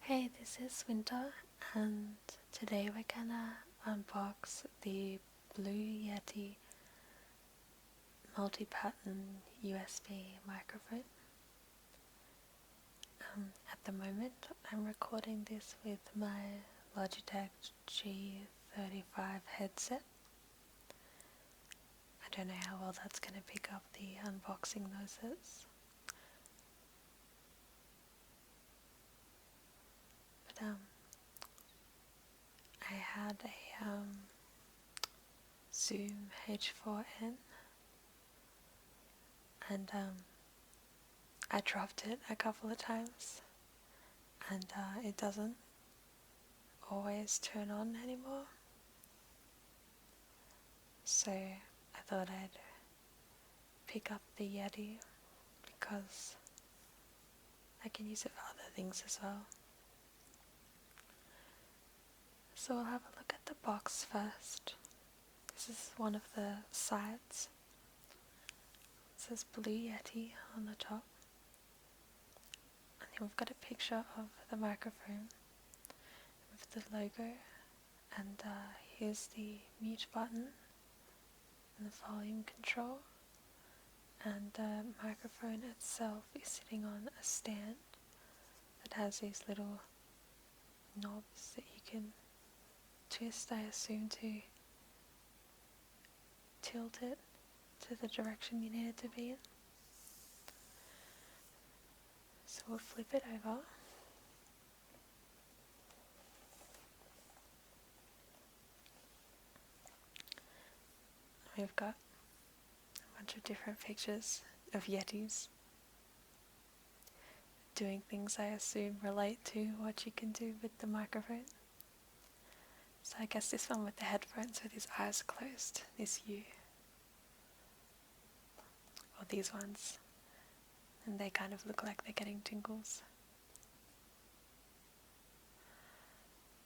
Hey, this is Winter, and today we're gonna unbox the Blue Yeti multi-pattern USB microphone. At the moment, I'm recording this with my Logitech G35 headset. I don't know how well that's gonna pick up the unboxing noises, but I had a Zoom H4N, and I dropped it a couple of times, and it doesn't always turn on anymore. So I thought I'd pick up the Yeti because I can use it for other things as well. So we'll have a look at the box first. This is one of the sides. It says Blue Yeti on the top. And then we've got a picture of the microphone with the logo, and here's the mute button and the volume control, and the microphone itself is sitting on a stand that has these little knobs that you can twist, I assume, to tilt it to the direction you need it to be in. So we'll flip it over. We've got a bunch of different pictures of Yetis doing things I assume relate to what you can do with the microphone. So I guess this one with the headphones with his eyes closed is you. Or these ones. And they kind of look like they're getting tingles.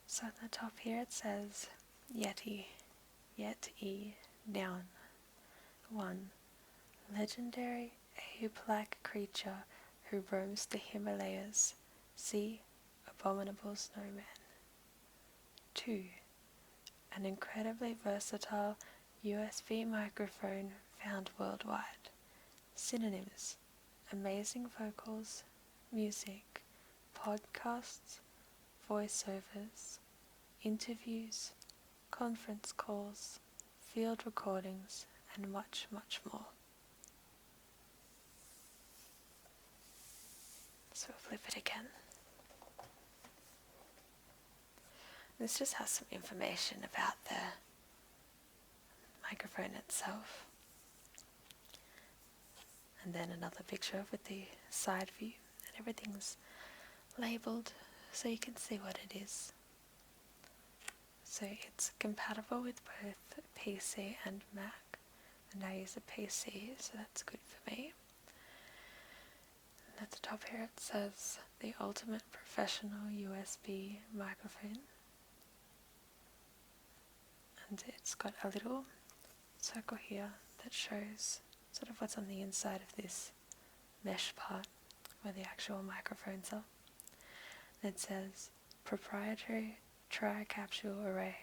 So at the top here it says Yeti. Yeti down. 1. Legendary ape-like creature who roams the Himalayas. See Abominable Snowman. 2. An incredibly versatile USB microphone found worldwide. Synonyms: amazing vocals, music, podcasts, voiceovers, interviews, conference calls, field recordings, and much, much more. So we'll flip it again. This just has some information about the microphone itself. And then another picture with the side view, and everything's labelled so you can see what it is. So it's compatible with both PC and Mac, and I use a PC, so that's good for me. And at the top here it says the ultimate professional USB microphone, and it's got a little circle here that shows sort of what's on the inside of this mesh part where the actual microphones are. And it says proprietary tri-capsule array.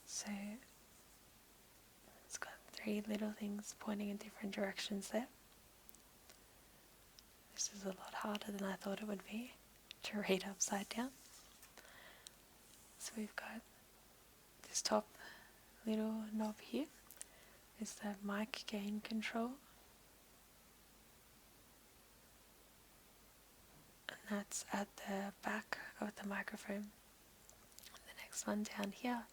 So it's got 3 little things pointing in different directions there. This is a lot harder than I thought it would be to read upside down. So we've got this top little knob here is the mic gain control, and that's at the back of the microphone. The next one down here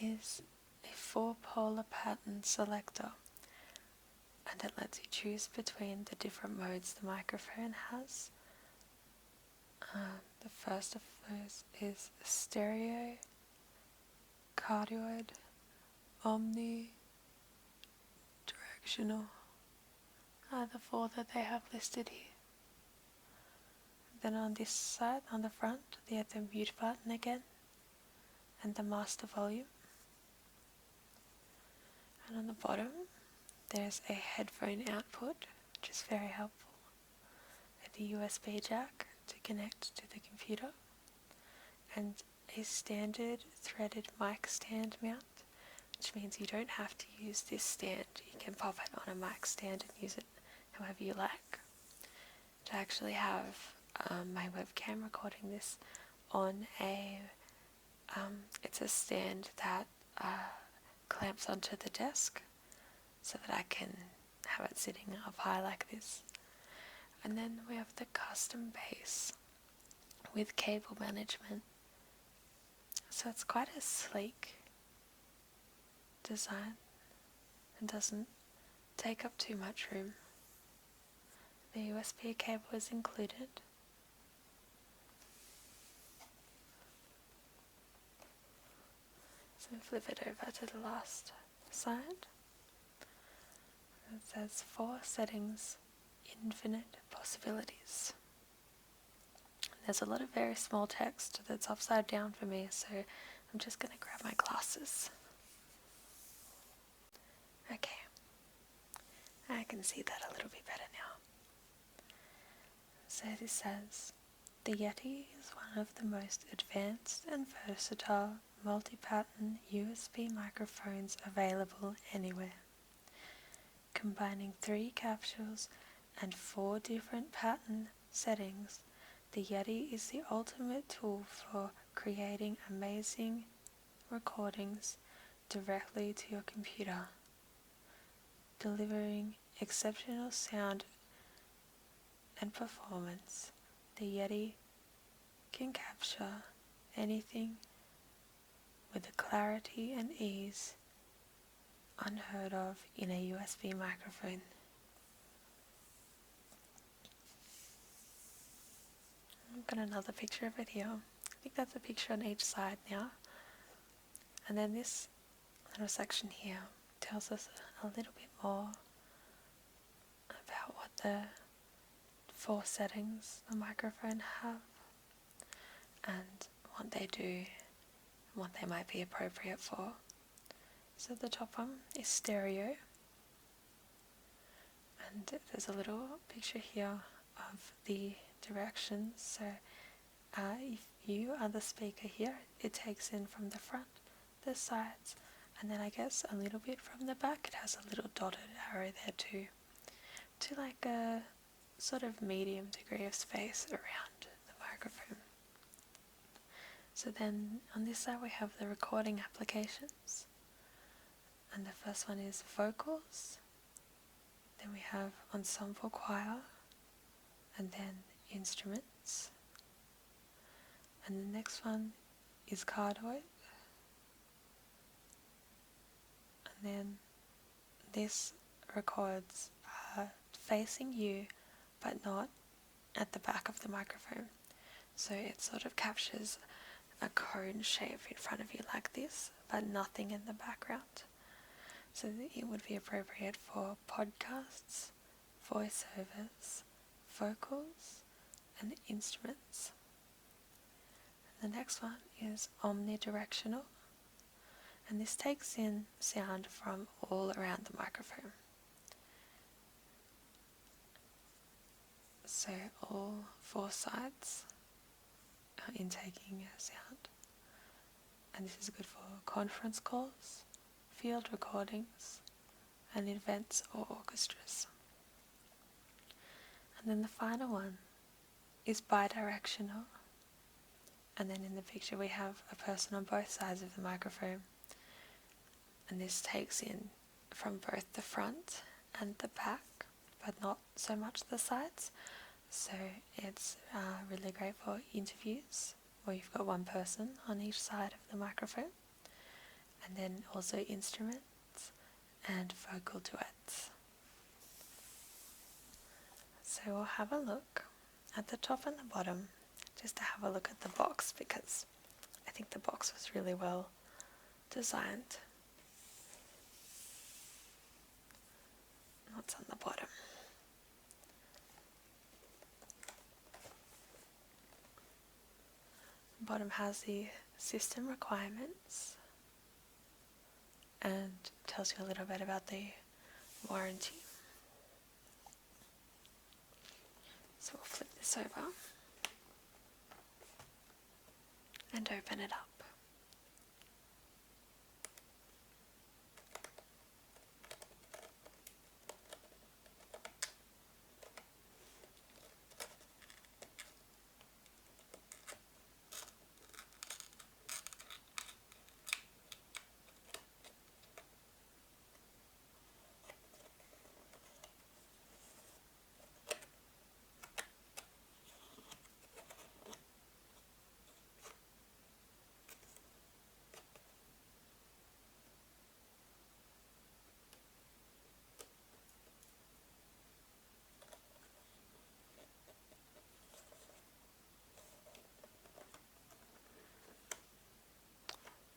is a 4-polar pattern selector, and it lets you choose between the different modes the microphone has. The first of those is stereo, cardioid, omnidirectional. The 4 that they have listed here. Then on this side, on the front, they have the mute button again, and the master volume. And on the bottom, there's a headphone output, which is very helpful. It the USB jack to connect to the computer, and a standard threaded mic stand mount, which means you don't have to use this stand. You can pop it on a mic stand and use it however you like. To actually have my webcam recording this on it's a stand that clamps onto the desk so that I can have it sitting up high like this. And then we have the custom base with cable management. So it's quite a sleek design and doesn't take up too much room. The USB cable is included. So flip it over to the last side. It says 4 settings, infinite possibilities. There's a lot of very small text that's upside down for me, so I'm just going to grab my glasses. Okay, I can see that a little bit better now. So this says, the Yeti is one of the most advanced and versatile multi-pattern USB microphones available anywhere. Combining 3 capsules and 4 different pattern settings, the Yeti is the ultimate tool for creating amazing recordings directly to your computer, delivering exceptional sound and performance. The Yeti can capture anything with a clarity and ease unheard of in a USB microphone. I've got another picture of it here. I think that's a picture on each side now. And then this little section here tells us a little bit more about what the 4 settings the microphone have and what they do and what they might be appropriate for. So the top one is stereo, and there's a little picture here of the directions. So if you are the speaker here, it takes in from the front, the sides, and then I guess a little bit from the back. It has a little dotted arrow there too, to like a sort of medium degree of space around the microphone. So then on this side we have the recording applications, and the first one is vocals, then we have ensemble choir, and then instruments, and the next one is cardioid, and then this records facing you but not at the back of the microphone, so it sort of captures a cone shape in front of you like this but nothing in the background. So it would be appropriate for podcasts, voiceovers, vocals, and instruments. And the next one is omnidirectional, and this takes in sound from all around the microphone. So all 4 sides are intaking sound, and this is good for conference calls, field recordings, and events or orchestras. And then the final one is bidirectional, and then in the picture we have a person on both sides of the microphone, and this takes in from both the front and the back, but not so much the sides. So it's really great for interviews where you've got one person on each side of the microphone, and then also instruments and vocal duets. So we'll have a look at the top and the bottom, just to have a look at the box, because I think the box was really well designed. What's on the bottom? The bottom has the system requirements and tells you a little bit about the warranty. So we'll flip this over and open it up.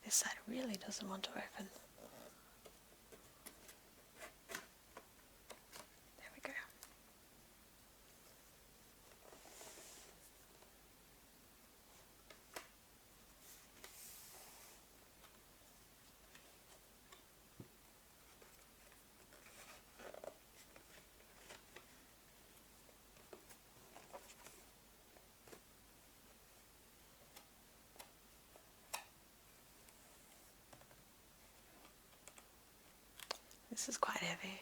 This side really doesn't want to open. There we go. This is quite heavy.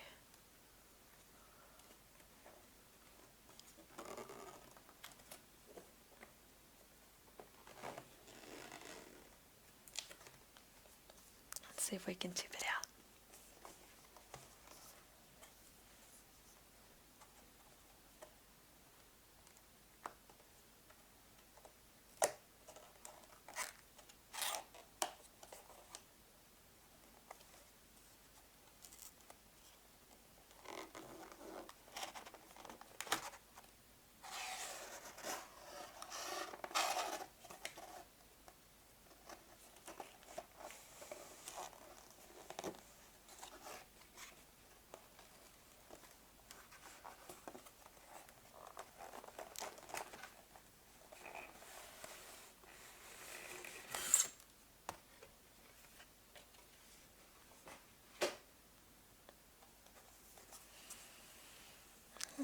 Let's see if we can tip it out.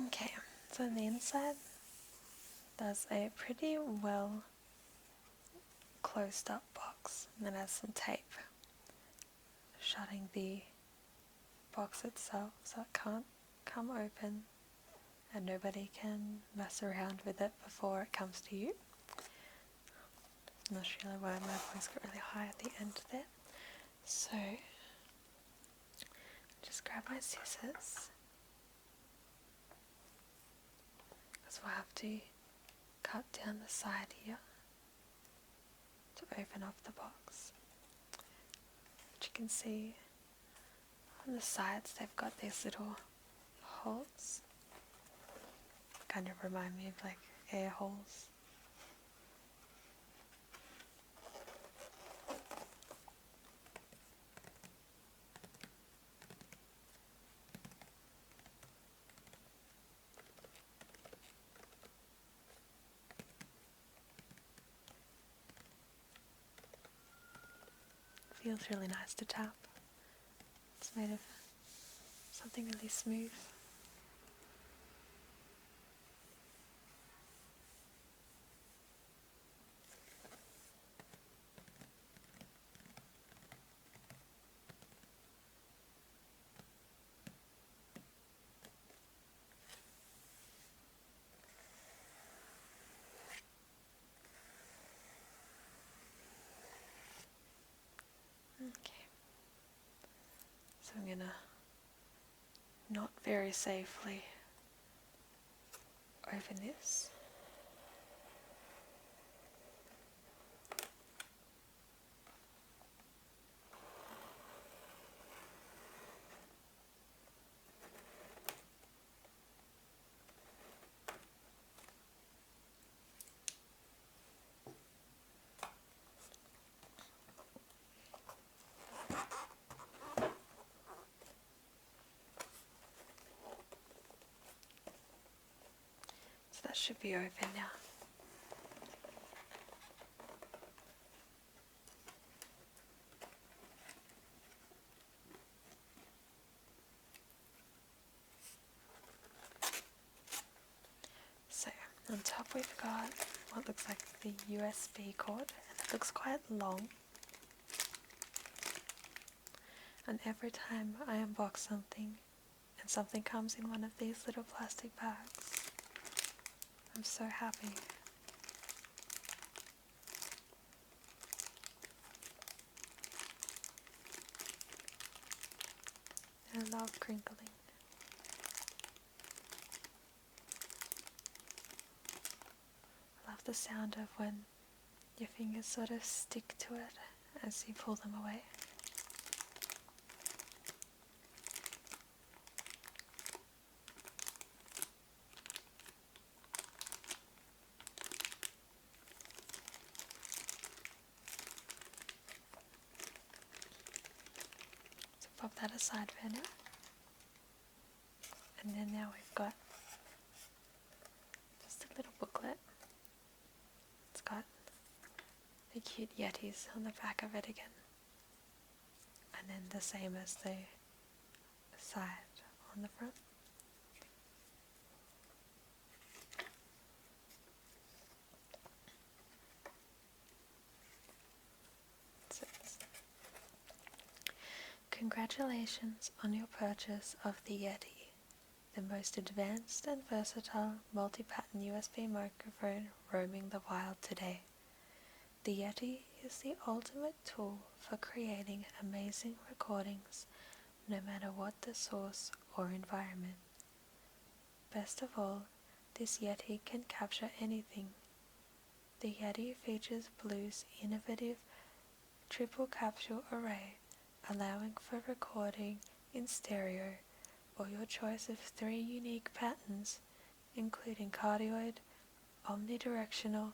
Okay, so on the inside there's a pretty well closed up box, and then has some tape shutting the box itself so it can't come open and nobody can mess around with it before it comes to you. I'm not sure why my voice got really high at the end there. So just grab my scissors, because we'll have to cut down the side here to open up the box. But you can see on the sides they've got these little holes. Kind of remind me of like air holes. Feels really nice to tap. It's made of something really smooth. Okay, so I'm gonna not very safely open this. That should be open now. So On top we've got what looks like the USB cord, and it looks quite long. And every time I unbox something and something comes in one of these little plastic bags, I'm so happy. I love crinkling. I love the sound of when your fingers sort of stick to it as you pull them away. So pop that aside for now. And then now we've got just a little booklet. It's got the cute Yetis on the back of it again. And then the same as the side on the front. It says, "Congratulations on your purchase of the Yeti, the most advanced and versatile multi-pattern USB microphone roaming the wild today. The Yeti is the ultimate tool for creating amazing recordings, no matter what the source or environment. Best of all, this Yeti can capture anything. The Yeti features Blue's innovative triple capsule array, allowing for recording in stereo or your choice of 3 unique patterns, including cardioid, omnidirectional,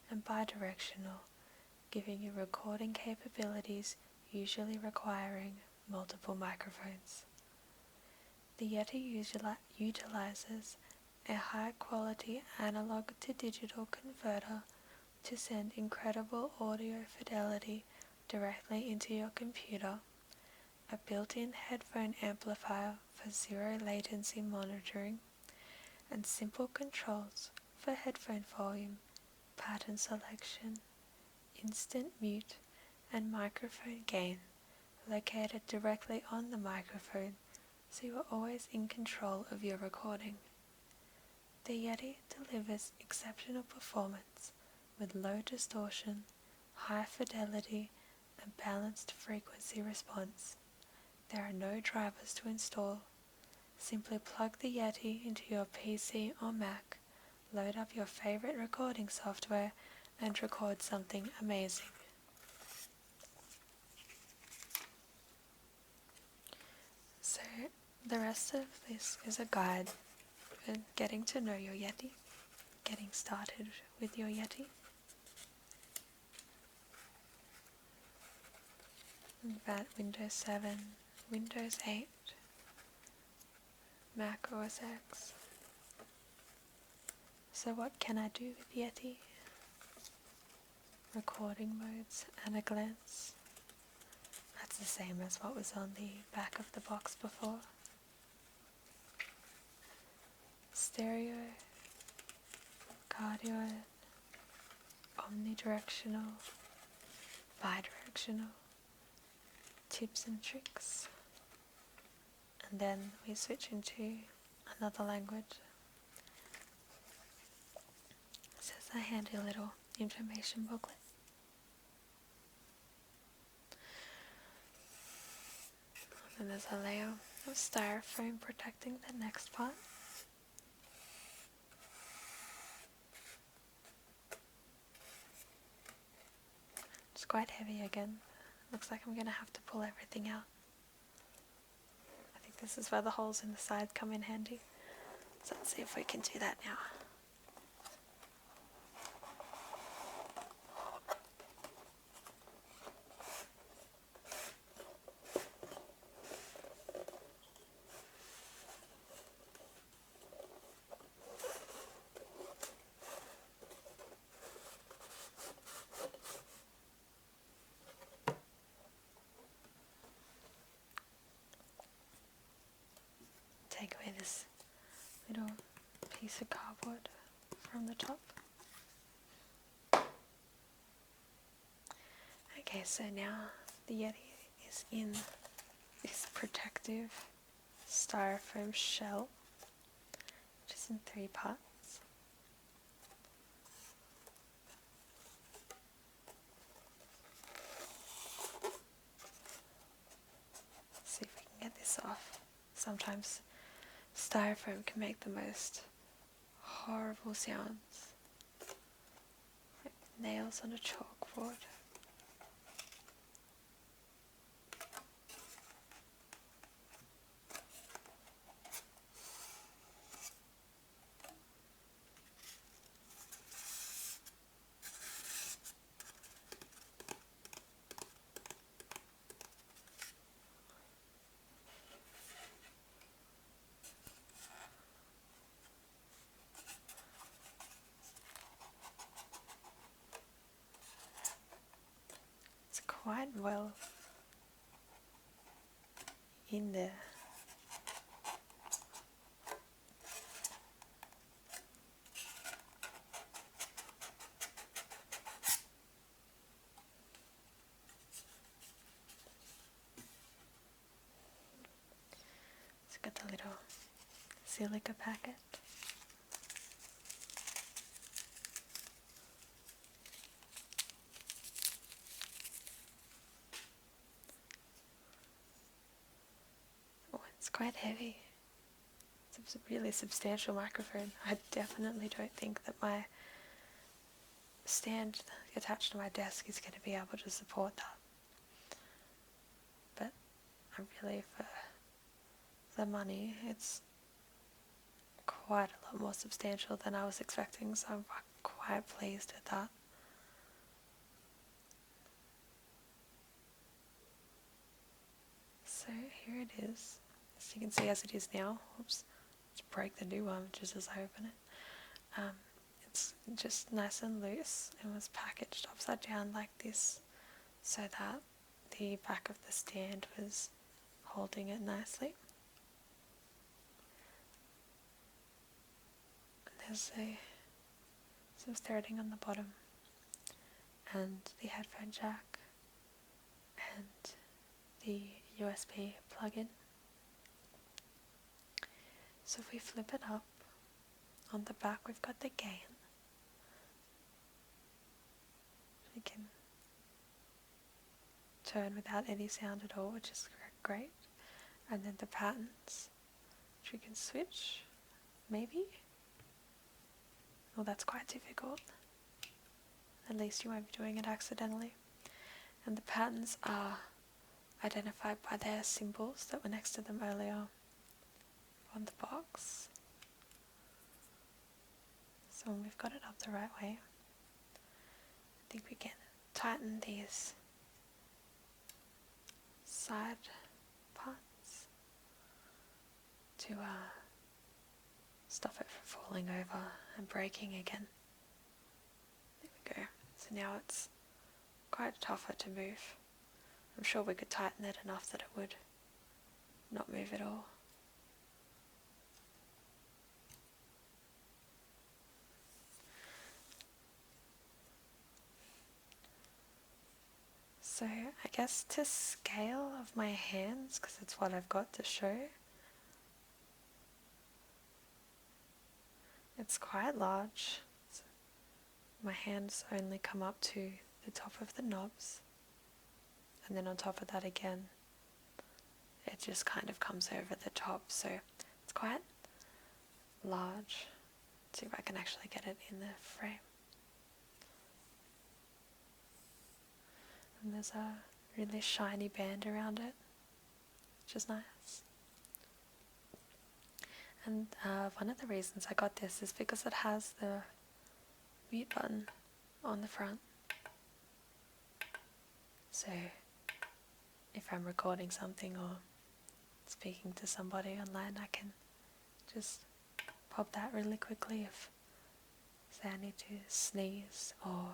and bidirectional, giving you recording capabilities usually requiring multiple microphones. The Yeti utilizes a high-quality analog-to-digital converter to send incredible audio fidelity directly into your computer, a built-in headphone amplifier for zero latency monitoring, and simple controls for headphone volume, pattern selection, instant mute, and microphone gain located directly on the microphone, so you are always in control of your recording. The Yeti delivers exceptional performance with low distortion, high fidelity, and balanced frequency response. There are no drivers to install. Simply plug the Yeti into your PC or Mac, load up your favorite recording software, and record something amazing." So the rest of this is a guide for getting to know your Yeti, getting started with your Yeti. About Windows 7, Windows 8, Mac OS X. So what can I do with Yeti? Recording modes at a glance. That's the same as what was on the back of the box before. Stereo, cardioid, omnidirectional, bidirectional, tips and tricks. And then we switch into another language. This is a handy little information booklet. And there's a layer of styrofoam protecting the next part. It's quite heavy again. Looks like I'm going to have to pull everything out. I think this is where the holes in the side come in handy. So let's see if we can do that now. Take away this little piece of cardboard from the top. Okay, so now the Yeti is in this protective styrofoam shell, which is in 3 parts. See if we can get this off. Sometimes styrofoam can make the most horrible sounds, like nails on a chalkboard. It's quite well in there. It's got the little silica packet. Oh, it's quite heavy. It's a really substantial microphone. I definitely don't think that my stand attached to my desk is going to be able to support that. But I'm really, for the money, it's quite a lot more substantial than I was expecting, so I'm quite pleased with that. So here it is. As you can see as it is now. Oops, let's break the new one just as I open it. It's just nice and loose and was packaged upside down like this so that the back of the stand was holding it nicely. There's some threading on the bottom and the headphone jack and the USB plug-in. So if we flip it up, on the back we've got the gain. We can turn without any sound at all, which is great. And then the patterns, which we can switch, maybe? Well, that's quite difficult. At least you won't be doing it accidentally. And the patterns are identified by their symbols that were next to them earlier on the box. So when we've got it up the right way, I think we can tighten these side parts to stop it from falling over and breaking again. There we go. So now it's quite tougher to move. I'm sure we could tighten it enough that it would not move at all. So I guess to scale of my hands, because it's what I've got to show, it's quite large. So my hands only come up to the top of the knobs, and then on top of that again, it just kind of comes over the top, so it's quite large. Let's see if I can actually get it in the frame. And there's a really shiny band around it, which is nice. And one of the reasons I got this is because it has the mute button on the front. So if I'm recording something or speaking to somebody online, I can just pop that really quickly if, say, I need to sneeze or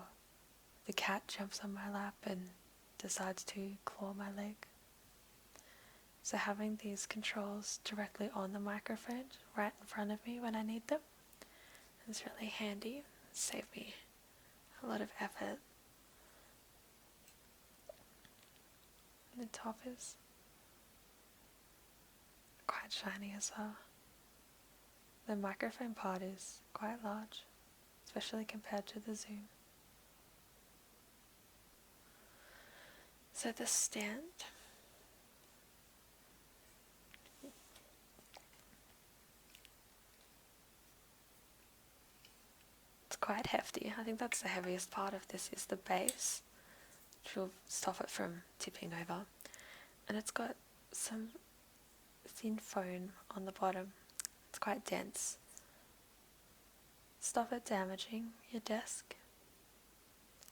the cat jumps on my lap and decides to claw my leg. So having these controls directly on the microphone right in front of me when I need them, It's really handy. It saved me a lot of effort. The top is quite shiny as well. The microphone part is quite large, especially compared to the Zoom. So the stand, it's quite hefty. I think that's the heaviest part of this, is the base, which will stop it from tipping over. And it's got some thin foam on the bottom. It's quite dense. Stop it damaging your desk,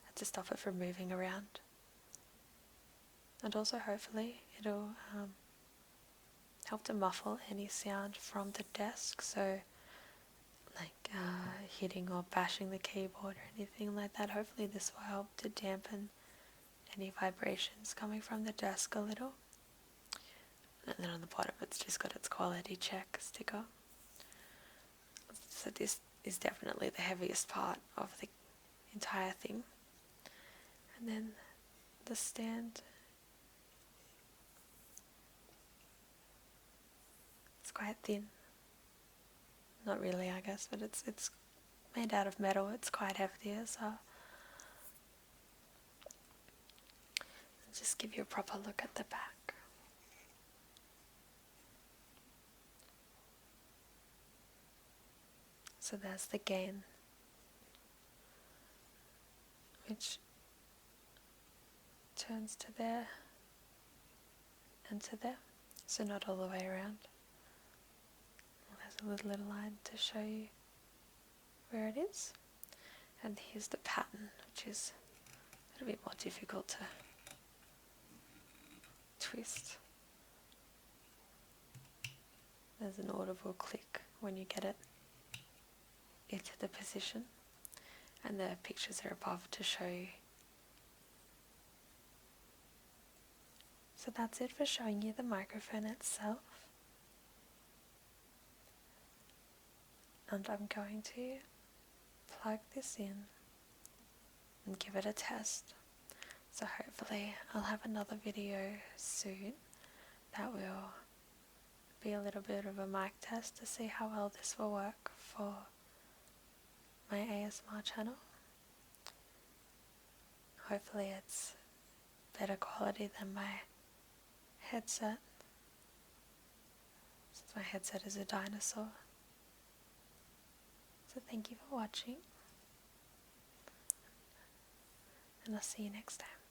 and to stop it from moving around. And also hopefully it'll help to muffle any sound from the desk, so like hitting or bashing the keyboard or anything like that. Hopefully this will help to dampen any vibrations coming from the desk a little. And then on the bottom it's just got its quality check sticker. So this is definitely the heaviest part of the entire thing. And then the stand, it's quite thin. Not really, I guess, but it's made out of metal. It's quite hefty as well. I'll just give you a proper look at the back. So there's the gain, which turns to there and to there, so not all the way around. There's a little line to show you where it is. And here's the pattern, which is a little bit more difficult to twist. There's an audible click when you get it into the position, and the pictures are above to show you. So that's it for showing you the microphone itself. And I'm going to plug this in and give it a test. So hopefully I'll have another video soon that will be a little bit of a mic test to see how well this will work for my ASMR channel. Hopefully it's better quality than my headset, since my headset is a dinosaur. So thank you for watching, and I'll see you next time.